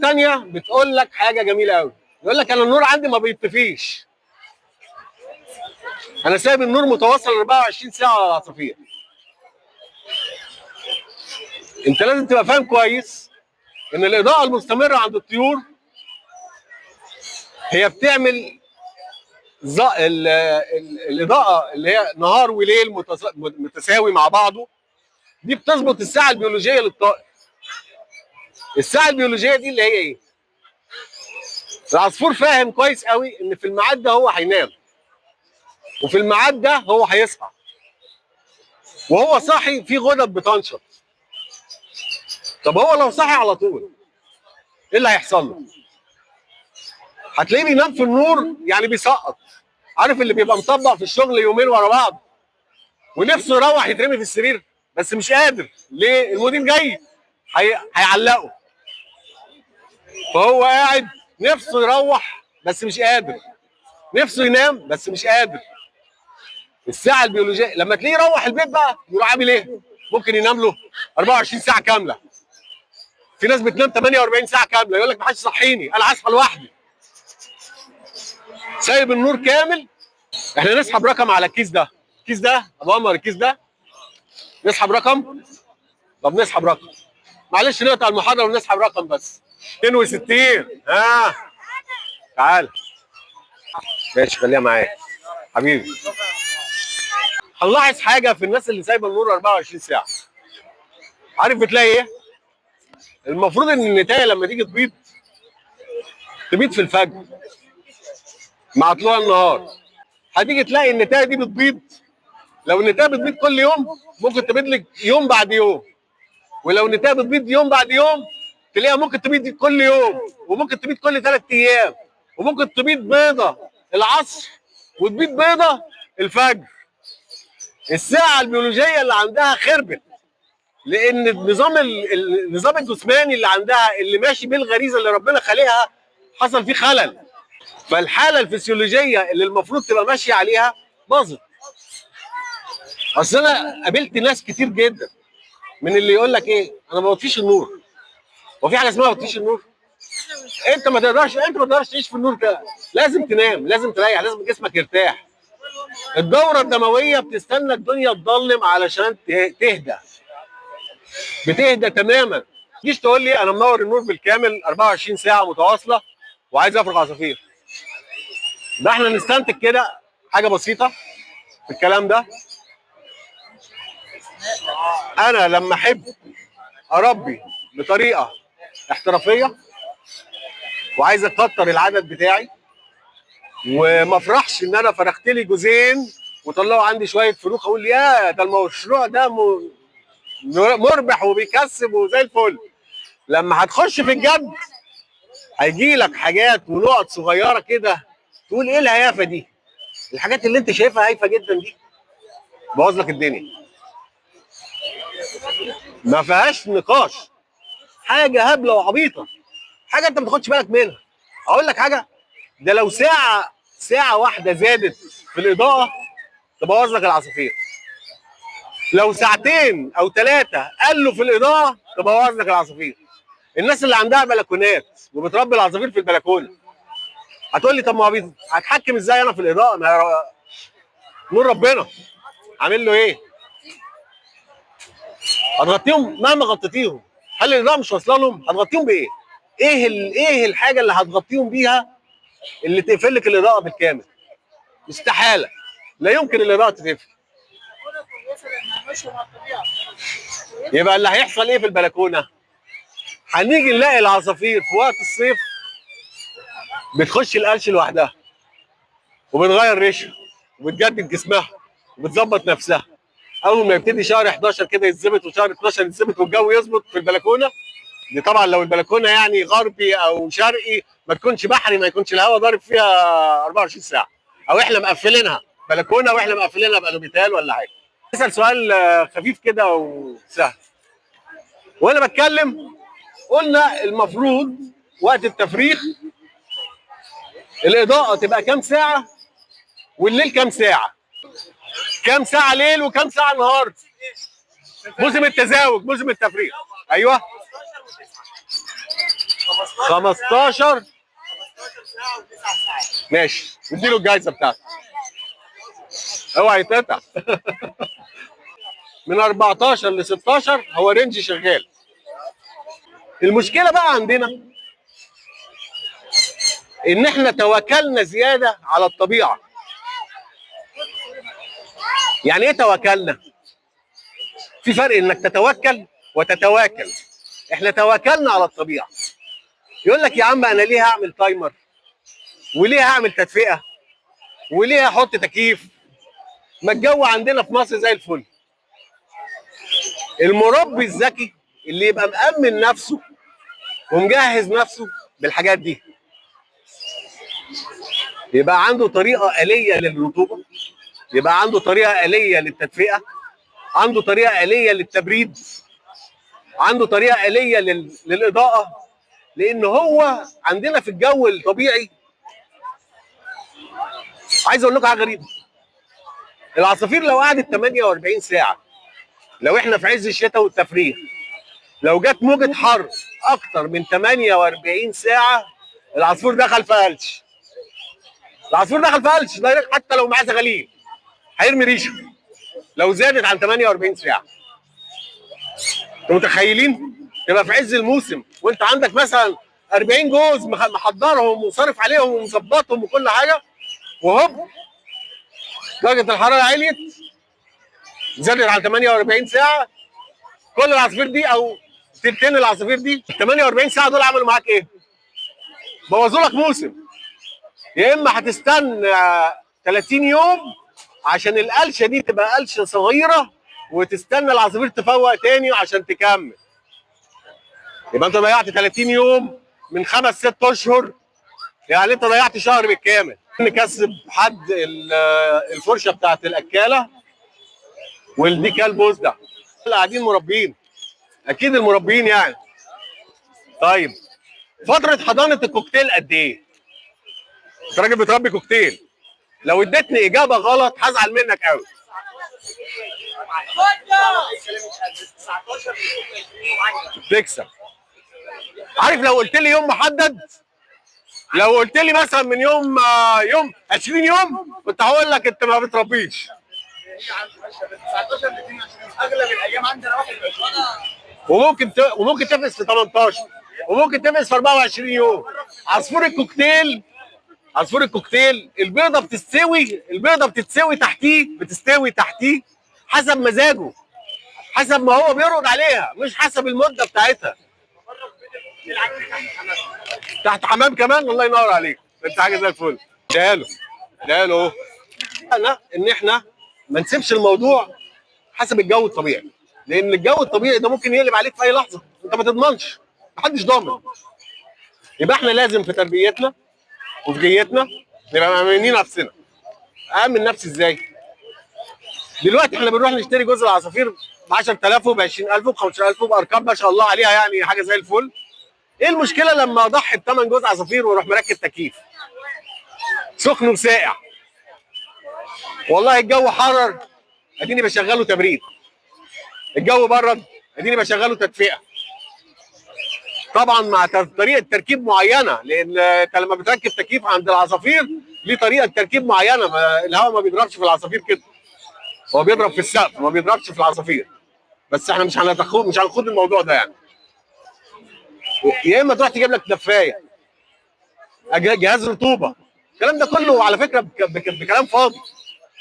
تانية بتقول لك حاجه جميله قوي، يقول لك انا النور عندي ما بيطفيش، انا سايب النور متواصل 24 ساعه على العصافير. انت لازم تبقى فاهم كويس ان الاضاءه المستمره عند الطيور هي بتعمل الاضاءه اللي هي نهار وليل متساوي مع بعضه، دي بتظبط الساعه البيولوجيه للطائر. الساعه البيولوجيه دي اللي هي ايه؟ العصفور فاهم كويس قوي ان في الميعاد ده هو هينام، وفي الميعاد ده هو هيصحى، وهو صاحي في غدد بتنشط. طب هو لو صاحي على طول ايه اللي هيحصل له؟ هتلاقيه بينام في النور، يعني بيسقط. عارف اللي بيبقى مطبق في الشغل يومين ورا بعض ونفسه يروح يترمي في السرير بس مش قادر، ليه؟ المدير جاي هيعلقه، فهو قاعد نفسه يروح بس مش قادر، نفسه ينام بس مش قادر. الساعه البيولوجيه لما تلاقيه يروح البيت بقى يروح عامل ايه؟ ممكن ينام له 24 ساعه كامله. في ناس بتنام 48 ساعه كامله، يقول لك ما حدش صحيني انا هصحى لوحدي. سايب النور كامل. احنا نسحب رقم على الكيس ده، الكيس ده ابو عمر، الكيس ده نسحب رقم. طب نسحب رقم، معلش نقطع المحاضره ونسحب رقم بس. 62. تعال ماشي، خليها معاك حبيبي. هنلاحظ حاجه في الناس اللي سايبه النور 24 ساعه. عارف بتلاقي ايه؟ المفروض ان النتايه لما تيجي تبيض في الفجر مع طلوع النهار، هتيجي تلاقي النتايه دي بتبيض. لو النتايه بتبيض كل يوم ممكن تبيض لك يوم بعد يوم، ولو النتايه بتبيض يوم بعد يوم تلاقيها ممكن تبيض كل يوم، وممكن تبيض كل 3 ايام، وممكن تبيض بيضه العصر وتبيض بيضه الفجر. الساعه البيولوجيه اللي عندها خربت، لان النظام الجسماني اللي عندها اللي ماشي بالغريزه اللي ربنا خالقها حصل فيه خلل، فالحاله الفسيولوجيه اللي المفروض تبقى ماشيه عليها باظت. اصل انا قابلت ناس كتير جدا من اللي يقول لك ايه، انا ما بطفيش النور. هو في حاجه اسمها ما بطفيش النور؟ انت ما تقدرش تعيش في النور كده، لازم تنام، لازم تريح، لازم جسمك يرتاح. الدوره الدمويه بتستنى الدنيا تضلم علشان تهدى، بتهدى تماما. ما تجيش تقول لي انا منور النور بالكامل 24 ساعه متواصله وعايز افرغ عصافير. ده احنا نستنتج كده حاجه بسيطه في الكلام ده. انا لما احب اربي بطريقه احترافيه وعايز اكتر العدد بتاعي، وما افرحش ان انا فرخت لي جوزين وطلعوا عندي شويه فلوس، اقول يا ده المشروع ده مربح وبيكسب وزي الفل. لما هتخش في الجد هيجي لك حاجات ونقط صغيره كده تقول ايه الهيافه دي؟ الحاجات اللي انت شايفها هايفه جدا دي بوظ لك الدنيا، ما فيهاش نقاش. حاجه هبله وعبيطه، حاجه انت ما تاخدش بالك منها. اقول لك حاجه، ده لو ساعه واحده زادت في الاضاءه تبوظ لك العصافير. لو ساعتين او 3 قلوا في الاضاءه تبوظ لك العصافير. الناس اللي عندها بلكونات وبتربي العصافير في البلكونه هتقول لي طب ما هتحكم ازاي انا في الاضاءه؟ ما نور ربنا عامل له ايه؟ هتغطيهم مهما غطيتيهم، هل الاضاءه مش واصله لهم؟ هتغطيهم بايه؟ ايه الحاجه اللي هتغطيهم بيها اللي تقفل لك الاضاءه بالكامل؟ استحاله، لا يمكن الاضاءه تتقفل. يبقى اللي هيحصل ايه في البلكونه؟ هنيجي نلاقي العصافير في وقت الصيف بتخش القرش لوحدها وبتغير ريشها وبتجدد جسمها وبتظبط نفسها. اول ما يبتدي شهر 11 كده يتظبط وشهر 12 يتظبط والجو يظبط في البلكونه دي، طبعا لو البلكونه يعني غربي او شرقي ما تكونش بحري، ما يكونش الهواء ضارب فيها 24 ساعه، او احنا مقفلينها بلكونه واحنا مقفلينها بالوميتال ولا حاجه. اسال سؤال خفيف كده وسهل. وانا بتكلم قلنا المفروض وقت التفريغ الاضاءه تبقى كام ساعه والليل كام ساعه؟ كام ساعه ليل وكام ساعه نهار؟ موسم التزاوج، موسم التفريغ. ايوه 15 ساعه ماشي، نديله الجايزه بتاعته. اوعى يتقطع. من 14 ل 16 هو رينج شغال. المشكله بقى عندنا ان احنا توكلنا زياده على الطبيعه. يعني ايه توكلنا؟ في فرق انك تتوكل وتتواكل. احنا توكلنا على الطبيعه. يقول لك يا عم انا ليه هعمل تايمر، وليه هعمل تدفئه، وليه هحط تكييف؟ ما الجو عندنا في مصر زي الفل. المربي الذكي اللي يبقى مأمن نفسه ومجهز نفسه بالحاجات دي، يبقى عنده طريقه آلية للرطوبه، يبقى عنده طريقه آلية للتدفئه، عنده طريقه آلية للتبريد، عنده طريقه آلية للإضاءة. لأن هو عندنا في الجو الطبيعي، عايز أقول لكم حاجة غريبة. العصافير لو قعدت 48 ساعة، لو احنا في عز الشتاء والتفريغ، لو جت موجة حر أكتر من 48 ساعة، العصفور دخل في قلش. العصفور دخل في قلش دايركت، حتى لو معاه زغاليل هيرمي ريشه لو زادت عن 48 ساعة. انتوا متخيلين؟ تبقى في عز الموسم وانت عندك مثلا 40 جوز محضرهم وصارف عليهم ومظبطهم وكل حاجه، وهوب درجه الحراره عليت زادت على 48 ساعه. كل العصافير دي او تلتين العصافير دي 48 ساعه دول عملوا معاك ايه؟ بوظوا لك موسم. يا اما هتستنى 30 يوم عشان القلشه دي تبقى قلشه صغيره وتستنى العصافير تفوق تاني عشان تكمل. يبقى انت ضيعت 30 يوم من 5 6 اشهر، يعني انت ضيعت شهر بالكامل. نكسب حد الفرشه بتاعت الاكاله والديكال بوز ده اللي قاعدين مربين، اكيد المربين يعني. طيب فتره حضانه الكوكتيل قد ايه؟ انت راجل بتربي كوكتيل، لو اديتني اجابه غلط هزعل منك قوي. تكسب. عارف لو قلت لي يوم محدد، لو قلت لي مثلا من يوم 20 يوم كنت هقول لك انت ما بتربيش. اغلب الايام عندنا 21 وممكن تفقس في 18 وممكن تفقس في 24 يوم. عصفور الكوكتيل البيضه بتتسوي تحتيه حسب مزاجه، حسب ما هو بيرقد عليها، مش حسب المده بتاعتها. تحت حمام كمان، الله ينور عليك، انت حاجه زي الفل. ده له انا ان احنا ما نسيبش الموضوع حسب الجو الطبيعي، لان الجو الطبيعي ده ممكن يقلب عليك في اي لحظه، انت ما تضمنش، محدش ضامن. يبقى احنا لازم في تربيتنا وفي جيتنا نبقى مأمنين نفسنا. أأمن نفسي ازاي؟ دلوقتي احنا بنروح نشتري جزء العصافير ب 10,000 وب 20,000 وب 15,000 بارقام ما شاء الله عليها، يعني حاجه زي الفل. ايه المشكله لما اضحي بثمن جزء عصافير واروح مركب تكييف سخن وساقع؟ والله الجو حرر اديني بشغله تبريد، الجو برد اديني بشغله تدفئه. طبعا مع طريقه تركيب معينه، لان انت لما بتركب تكييف عند العصافير ليه طريقه تركيب معينه، الهواء ما بيضربش في العصافير كده، هو بيضرب في السقف ما بيضربش في العصافير. بس احنا مش هنخوض الموضوع ده يعني. يا اما تروح تجيب لك دفايه، جهاز رطوبه، الكلام ده كله على فكره بكلام فاضي،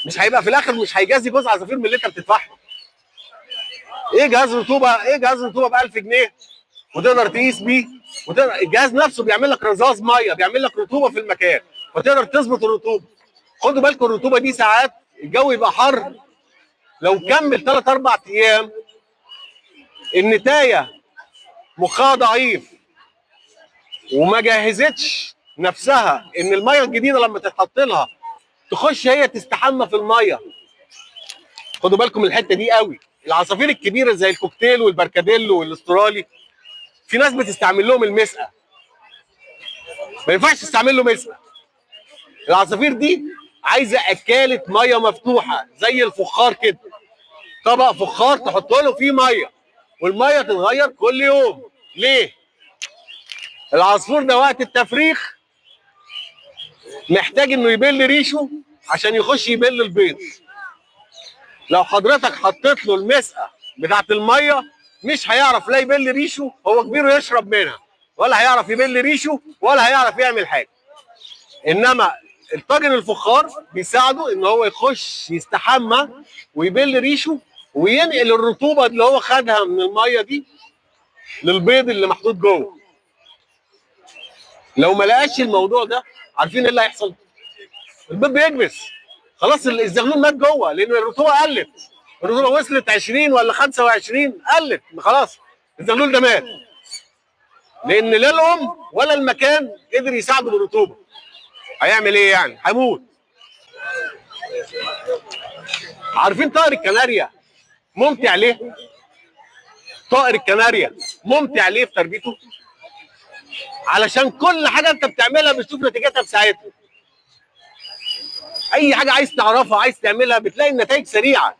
مش هيبقى في الاخر مش هيجازي جزء عصافير من اللي انت بتدفعه. ايه جهاز رطوبه ب 1000 جنيه وتقدر تقيس بيه، الجهاز نفسه بيعمل لك رذاذ ميه، بيعمل لك رطوبه في المكان فتقدر تظبط الرطوبه. خدوا بالكم الرطوبه دي ساعات الجو يبقى حر، لو كمل 3 4 ايام النتايه مخها ضعيف وما جهزتش نفسها ان الميه الجديده لما تتحط لها تخش هي تستحمى في الميه. خدوا بالكم من الحته دي قوي. العصافير الكبيره زي الكوكتيل والبركاديلو والاسترالي في ناس بتستعمل لهم المسقه، ما ينفعش تستعمل له مسقه. العصافير دي عايزه اكاله ميه مفتوحه زي الفخار كده، طبق فخار تحط له فيه ميه والميه تتغير كل يوم. ليه؟ العصفور ده وقت التفريخ محتاج انه يبل ريشه عشان يخش يبل البيض. لو حضرتك حطيت له المسقه بتاعت الميه مش هيعرف لا يبل ريشه، هو كبير ويشرب منها، ولا هيعرف يبل ريشه، ولا هيعرف يعمل حاجه. انما الطاجن الفخار بيساعده ان هو يخش يستحمى ويبل ريشه وينقل الرطوبه اللي هو خدها من الميه دي للبيض اللي محطوط جوه. لو ما لقاش الموضوع ده، عارفين ايه اللي هيحصل؟ البيض بيكبس، خلاص الزغلول مات جوه لان الرطوبه قلت. الرطوبه وصلت 20 ولا 25 قلت، خلاص الزغلول ده مات. لان لا الام ولا المكان قدر يساعده بالرطوبه. هيعمل ايه يعني؟ هيموت. عارفين طائر الكناريا ممتع ليه؟ طائر الكناريا ممتع ليه في تربيته؟ علشان كل حاجه انت بتعملها بتشوف نتيجتها في ساعتها. اي حاجه عايز تعرفها عايز تعملها بتلاقي النتائج سريعه،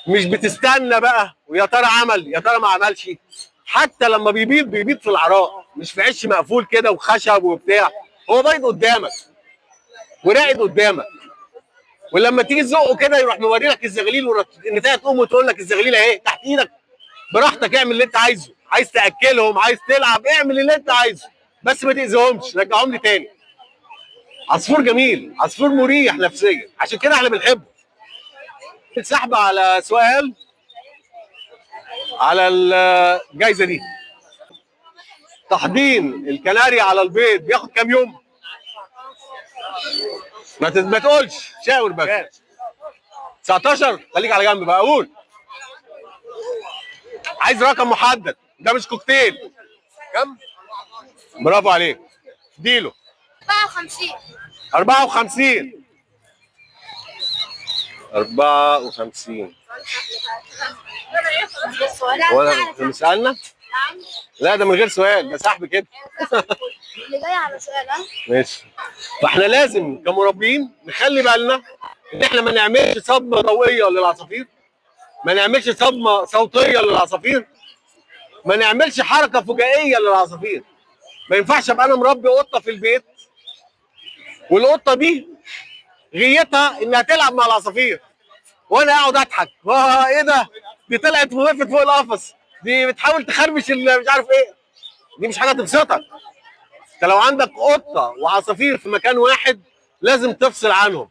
مش بتستنى بقى ويا ترى عمل يا ترى ما عملش. حتى لما بيبيض في العراء، مش في عش مقفول كده وخشب وبتاع، هو بايض قدامك وراقد قدامك، ولما تيجي تزقه كده يروح موري لك الزغاليل، النتايه تقوم وتقول لك الزغاليل اهي تحت ايدك، براحتك اعمل اللي انت عايزه، عايز تاكلهم عايز تلعب اعمل اللي انت عايزه، بس ما تاذيهمش، رجعهم لي تاني. عصفور جميل، عصفور مريح نفسيا، عشان كده احنا بنحبه. السحب على سؤال على الجايزه دي. تحضين الكناري على البيض بياخد كام يوم؟ ما تقولش، شاور بس. 19. خليك على جنب بقى، اقول عايز رقم محدد، ده مش كوكتيل. كم؟ برافو عليك، اديله 54. 54. 54. ولا سألنا؟ لا ده من غير سؤال، ده سحب كده. اللي جاي على سؤال. ها ماشي. فاحنا لازم كمربين نخلي بالنا ان احنا ما نعملش صدمه ضوئيه للعصافير، ما نعملش صدمه صوتيه للعصافير، ما نعملش حركه فجائيه للعصافير. ما ينفعش ابقى انا مربي قطه في البيت والقطه دي غيتها انها تلعب مع العصافير وانا اقعد اضحك، ايه ده؟ دي طلعت وقفت فوق القفص، دي بتحاول تخربش مش عارف ايه. دي مش حاجه تبسطك. انت لو عندك قطه وعصافير في مكان واحد لازم تفصل عنهم.